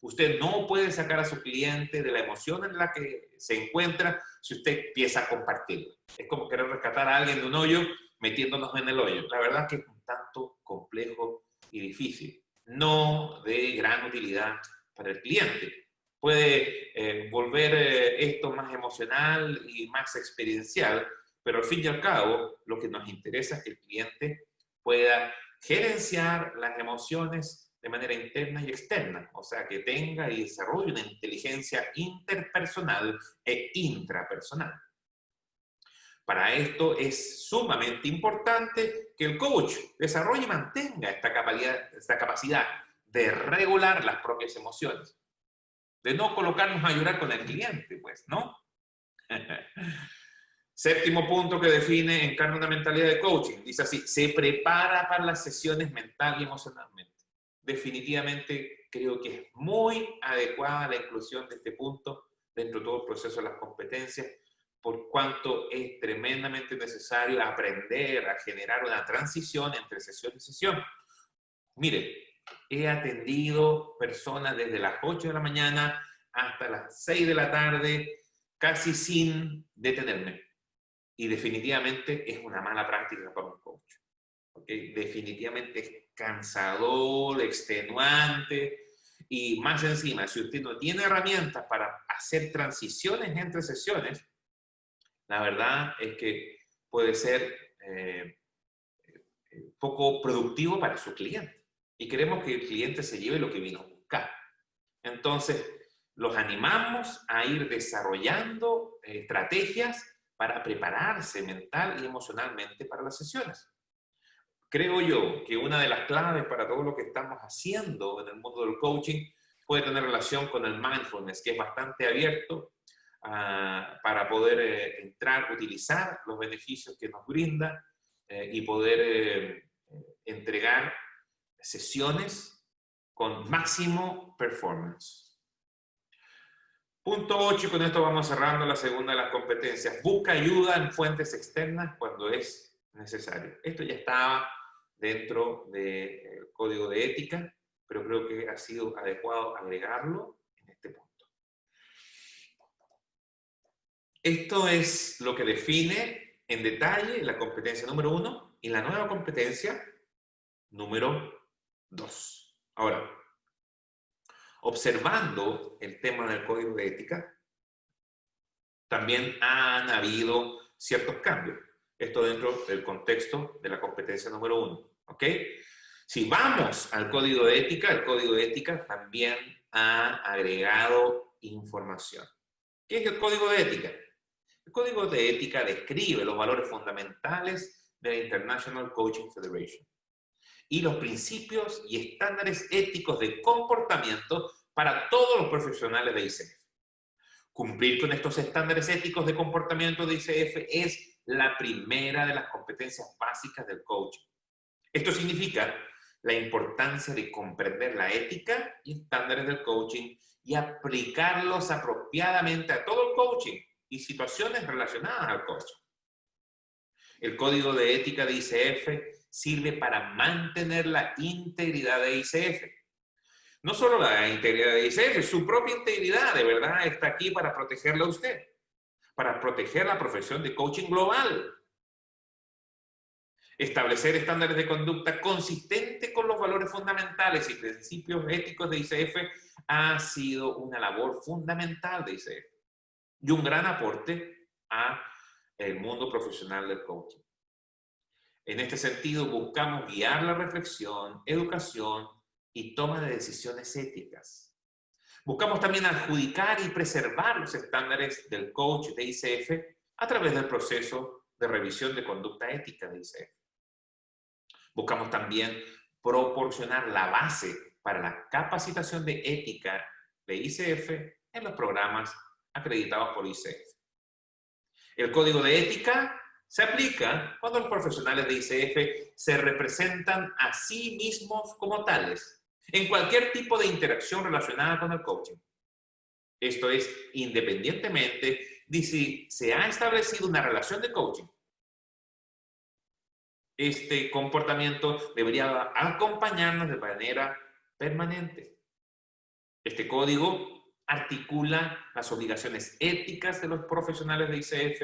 Usted no puede sacar a su cliente de la emoción en la que se encuentra si usted empieza a compartirla. Es como querer rescatar a alguien de un hoyo metiéndonos en el hoyo. La verdad que es un tanto complejo y difícil, no de gran utilidad para el cliente. Puede volver esto más emocional y más experiencial, pero al fin y al cabo, lo que nos interesa es que el cliente pueda gerenciar las emociones de manera interna y externa, o sea, que tenga y desarrolle una inteligencia interpersonal e intrapersonal. Para esto es sumamente importante que el coach desarrolle y mantenga esta capacidad de regular las propias emociones, de no colocarnos a llorar con el cliente, pues, ¿no? Séptimo punto que define, encarna una mentalidad de coaching. Dice así, se prepara para las sesiones mental y emocionalmente. Definitivamente creo que es muy adecuada la inclusión de este punto dentro de todo el proceso de las competencias, por cuanto es tremendamente necesario aprender a generar una transición entre sesión y sesión. Mire, he atendido personas desde las 8 de la mañana hasta las 6 de la tarde, casi sin detenerme. Y definitivamente es una mala práctica para un coach. ¿Okay? Definitivamente es cansador, extenuante, y más encima, si usted no tiene herramientas para hacer transiciones entre sesiones, la verdad es que puede ser poco productivo para su cliente. Y queremos que el cliente se lleve lo que vino a buscar. Entonces, los animamos a ir desarrollando estrategias para prepararse mental y emocionalmente para las sesiones. Creo yo que una de las claves para todo lo que estamos haciendo en el mundo del coaching puede tener relación con el mindfulness, que es bastante abierto para poder entrar, utilizar los beneficios que nos brinda y poder entregar sesiones con máximo performance. Punto 8, y con esto vamos cerrando la segunda de las competencias. Busca ayuda en fuentes externas cuando es necesario. Esto ya estaba dentro del código de ética, pero creo que ha sido adecuado agregarlo en este punto. Esto es lo que define en detalle la competencia número 1 y la nueva competencia número 2. Ahora, observando el tema del código de ética, también han habido ciertos cambios. Esto dentro del contexto de la competencia número 1. ¿Ok? Si vamos al código de ética, el código de ética también ha agregado información. ¿Qué es el código de ética? El código de ética describe los valores fundamentales de la International Coaching Federation y los principios y estándares éticos de comportamiento para todos los profesionales de ICF. Cumplir con estos estándares éticos de comportamiento de ICF es la primera de las competencias básicas del coaching. Esto significa la importancia de comprender la ética y estándares del coaching y aplicarlos apropiadamente a todo el coaching y situaciones relacionadas al coaching. El código de ética de ICF sirve para mantener la integridad de ICF. No solo la integridad de ICF, su propia integridad, de verdad, está aquí para protegerla a usted, para proteger la profesión de coaching global. Establecer estándares de conducta consistentes con los valores fundamentales y principios éticos de ICF ha sido una labor fundamental de ICF y un gran aporte al mundo profesional del coaching. En este sentido, buscamos guiar la reflexión, educación y toma de decisiones éticas. Buscamos también adjudicar y preservar los estándares del coach de ICF a través del proceso de revisión de conducta ética de ICF. Buscamos también proporcionar la base para la capacitación de ética de ICF en los programas acreditados por ICF. El código de ética se aplica cuando los profesionales de ICF se representan a sí mismos como tales, en cualquier tipo de interacción relacionada con el coaching. Esto es, independientemente de si se ha establecido una relación de coaching. Este comportamiento debería acompañarnos de manera permanente. Este código articula las obligaciones éticas de los profesionales de ICF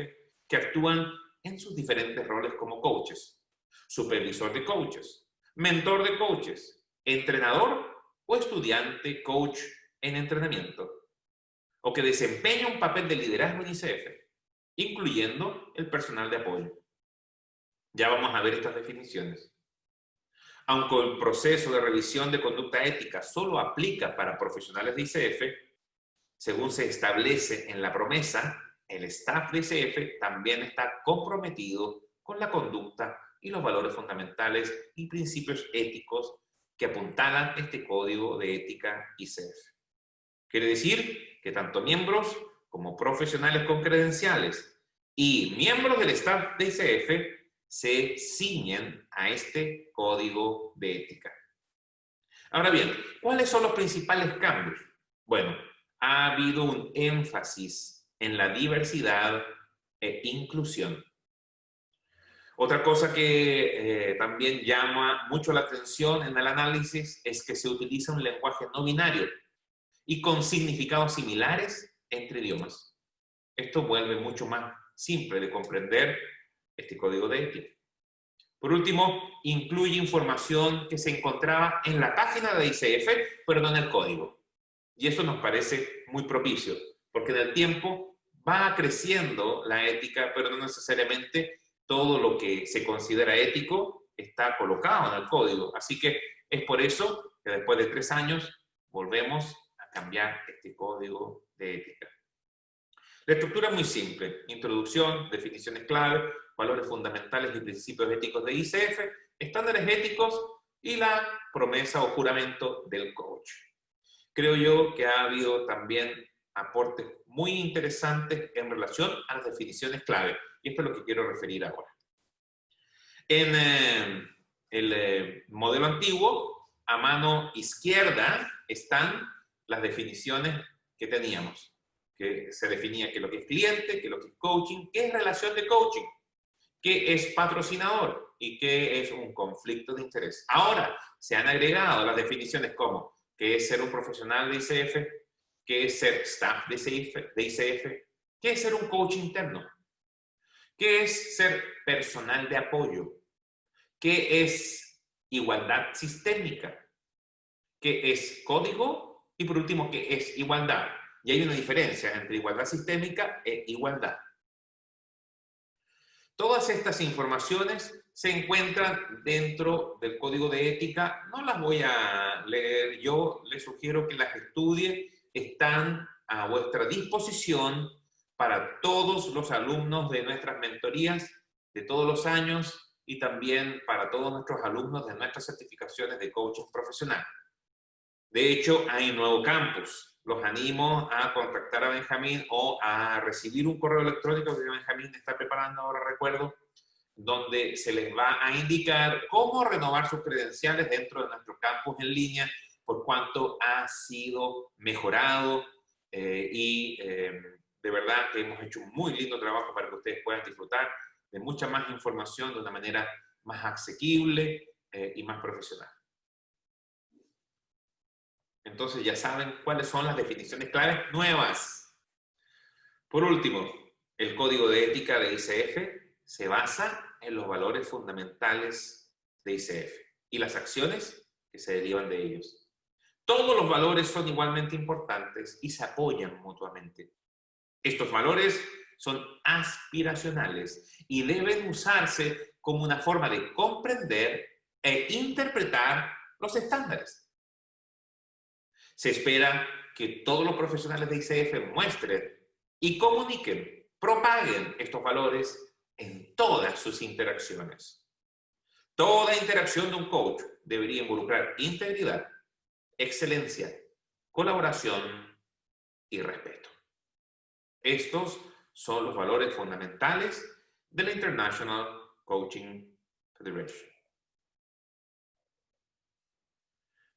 que actúan en sus diferentes roles como coaches, supervisor de coaches, mentor de coaches, entrenador o estudiante coach en entrenamiento, o que desempeña un papel de liderazgo en ICF, incluyendo el personal de apoyo. Ya vamos a ver estas definiciones. Aunque el proceso de revisión de conducta ética solo aplica para profesionales de ICF, según se establece en la promesa, el staff de ICF también está comprometido con la conducta y los valores fundamentales y principios éticos que apuntalan este código de ética ICF. Quiere decir que tanto miembros como profesionales con credenciales y miembros del staff de ICF se ciñen a este código de ética. Ahora bien, ¿cuáles son los principales cambios? Bueno, ha habido un énfasis en la diversidad e inclusión. Otra cosa que también llama mucho la atención en el análisis es que se utiliza un lenguaje no binario y con significados similares entre idiomas. Esto vuelve mucho más simple de comprender este código de ética. Por último, incluye información que se encontraba en la página de ICF, pero no en el código. Y eso nos parece muy propicio, porque en el tiempo va creciendo la ética, pero no necesariamente todo lo que se considera ético está colocado en el código. Así que es por eso que después de 3 años volvemos a cambiar este código de ética. La estructura es muy simple: introducción, definiciones clave, valores fundamentales y principios éticos de ICF, estándares éticos y la promesa o juramento del coach. Creo yo que ha habido también aportes muy interesantes en relación a las definiciones clave, y esto es lo que quiero referir ahora. En el modelo antiguo, a mano izquierda están las definiciones que teníamos, que se definía qué es lo que es cliente, qué es lo que es coaching, qué es relación de coaching, qué es patrocinador y qué es un conflicto de interés. Ahora se han agregado las definiciones como qué es ser un profesional de ICF, qué es ser staff de ICF, qué es ser un coach interno, qué es ser personal de apoyo, qué es igualdad sistémica, qué es código y por último qué es igualdad. Y hay una diferencia entre igualdad sistémica e igualdad. Todas estas informaciones se encuentran dentro del código de ética. No las voy a leer yo, les sugiero que las estudie. Están a vuestra disposición para todos los alumnos de nuestras mentorías de todos los años y también para todos nuestros alumnos de nuestras certificaciones de coaching profesional. De hecho, hay un nuevo campus. Los animo a contactar a Benjamín o a recibir un correo electrónico que Benjamín está preparando ahora, recuerdo, donde se les va a indicar cómo renovar sus credenciales dentro de nuestro campus en línea, por cuanto ha sido mejorado de verdad que hemos hecho un muy lindo trabajo para que ustedes puedan disfrutar de mucha más información de una manera más asequible y más profesional. Entonces ya saben cuáles son las definiciones claves nuevas. Por último, el código de ética de ICF se basa en los valores fundamentales de ICF y las acciones que se derivan de ellos. Todos los valores son igualmente importantes y se apoyan mutuamente. Estos valores son aspiracionales y deben usarse como una forma de comprender e interpretar los estándares. Se espera que todos los profesionales de ICF muestren y comuniquen, propaguen estos valores en todas sus interacciones. Toda interacción de un coach debería involucrar integridad, excelencia, colaboración y respeto. Estos son los valores fundamentales de la International Coaching Federation.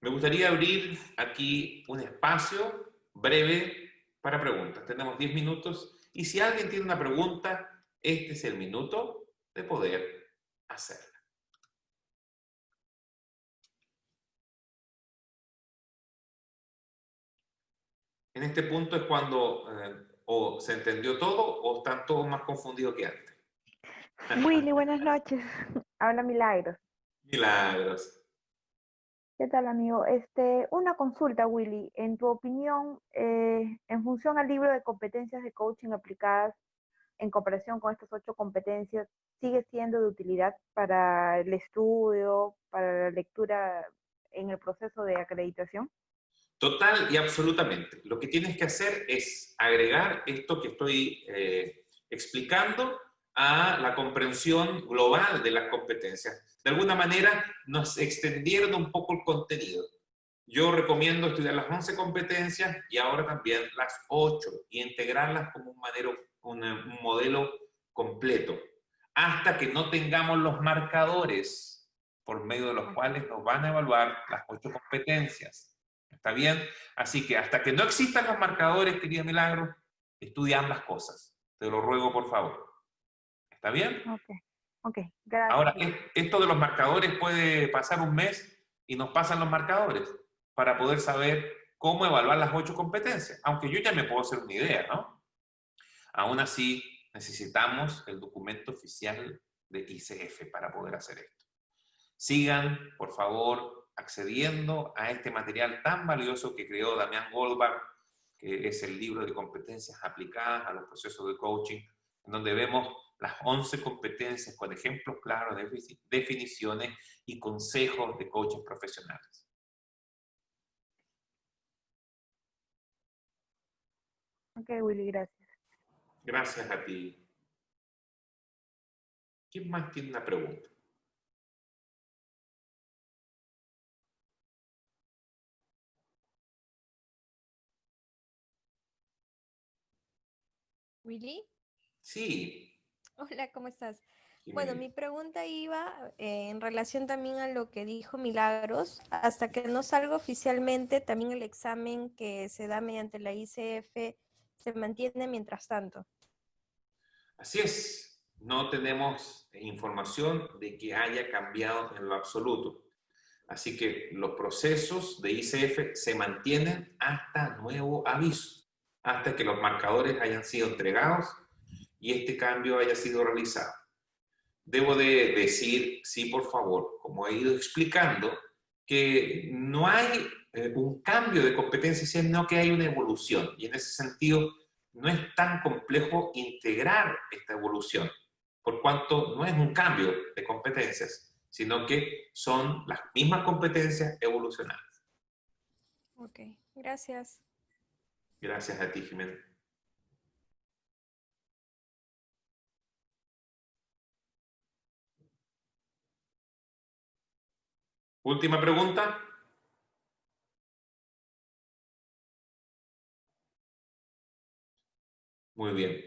Me gustaría abrir aquí un espacio breve para preguntas. Tenemos 10 minutos y si alguien tiene una pregunta, este es el minuto de poder hacerla. En este punto es cuando o se entendió todo o están todos más confundidos que antes. Willy, buenas noches. Habla Milagros. Milagros. ¿Qué tal, amigo? Una consulta, Willy. En tu opinión, en función al libro de competencias de coaching aplicadas en comparación con estas 8 competencias, ¿sigue siendo de utilidad para el estudio, para la lectura en el proceso de acreditación? Total y absolutamente. Lo que tienes que hacer es agregar esto que estoy explicando a la comprensión global de las competencias. De alguna manera nos extendieron un poco el contenido. Yo recomiendo estudiar las 11 competencias y ahora también las 8 y integrarlas como un modelo completo, hasta que no tengamos los marcadores por medio de los cuales nos van a evaluar las 8 competencias. ¿Está bien? Así que hasta que no existan los marcadores, querida Milagro, estudia ambas cosas. Te lo ruego, por favor. ¿Está bien? Ok, gracias. Ahora, esto de los marcadores puede pasar un mes y nos pasan los marcadores para poder saber cómo evaluar las 8 competencias. Aunque yo ya me puedo hacer una idea, ¿no? Aún así, necesitamos el documento oficial de ICF para poder hacer esto. Sigan, por favor, accediendo a este material tan valioso que creó Damián Goldbach, que es el libro de competencias aplicadas a los procesos de coaching, en donde vemos las 11 competencias con ejemplos claros de definiciones y consejos de coaches profesionales. Ok, Willy, gracias. Gracias a ti. ¿Quién más tiene una pregunta? Willy, Sí, hola, ¿cómo estás? Bueno, Jiménez. mi pregunta iba en relación también a lo que dijo Milagros. Hasta que no salga oficialmente, también el examen que se da mediante la ICF se mantiene mientras tanto. Así es, no tenemos información de que haya cambiado en lo absoluto. Así que los procesos de ICF se mantienen hasta nuevo aviso, hasta que los marcadores hayan sido entregados y este cambio haya sido realizado. Debo de decir, sí, por favor, como he ido explicando, que no hay un cambio de competencia, sino que hay una evolución. Y en ese sentido, no es tan complejo integrar esta evolución, por cuanto no es un cambio de competencias, sino que son las mismas competencias evolucionadas. Ok, gracias. Gracias a ti, Jimena. Última pregunta. Muy bien.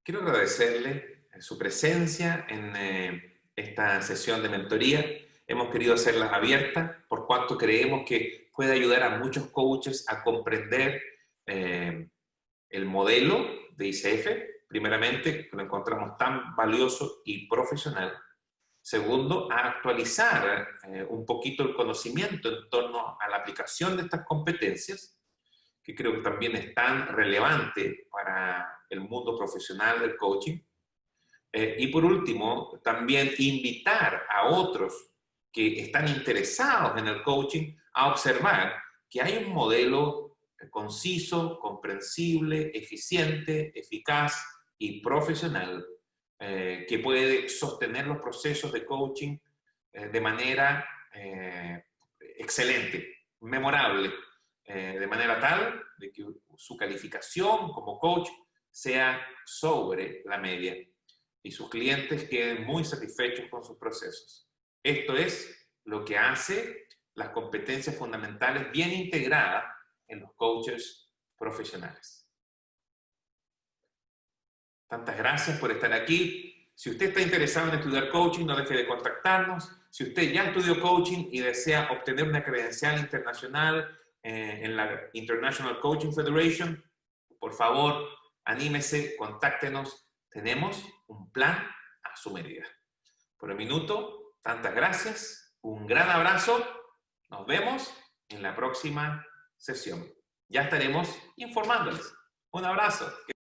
Quiero agradecerle su presencia en esta sesión de mentoría. Hemos querido hacerla abierta por cuanto creemos que puede ayudar a muchos coaches a comprender el modelo de ICF. Primeramente, que lo encontramos tan valioso y profesional. Segundo, a actualizar un poquito el conocimiento en torno a la aplicación de estas competencias, que creo que también es tan relevante para el mundo profesional del coaching. Y por último, también invitar a otros que están interesados en el coaching a observar que hay un modelo conciso, comprensible, eficiente, eficaz y profesional que puede sostener los procesos de coaching de manera excelente, memorable, de manera tal de que su calificación como coach sea sobre la media y sus clientes queden muy satisfechos con sus procesos. Esto es lo que hace las competencias fundamentales bien integradas en los coaches profesionales. Tantas gracias por estar aquí. Si usted está interesado en estudiar coaching, no deje de contactarnos. Si usted ya estudió coaching y desea obtener una credencial internacional en la International Coaching Federation, por favor, anímese, contáctenos. Tenemos un plan a su medida. Por el minuto, tantas gracias. Un gran abrazo. Nos vemos en la próxima sesión. Ya estaremos informándoles. Un abrazo.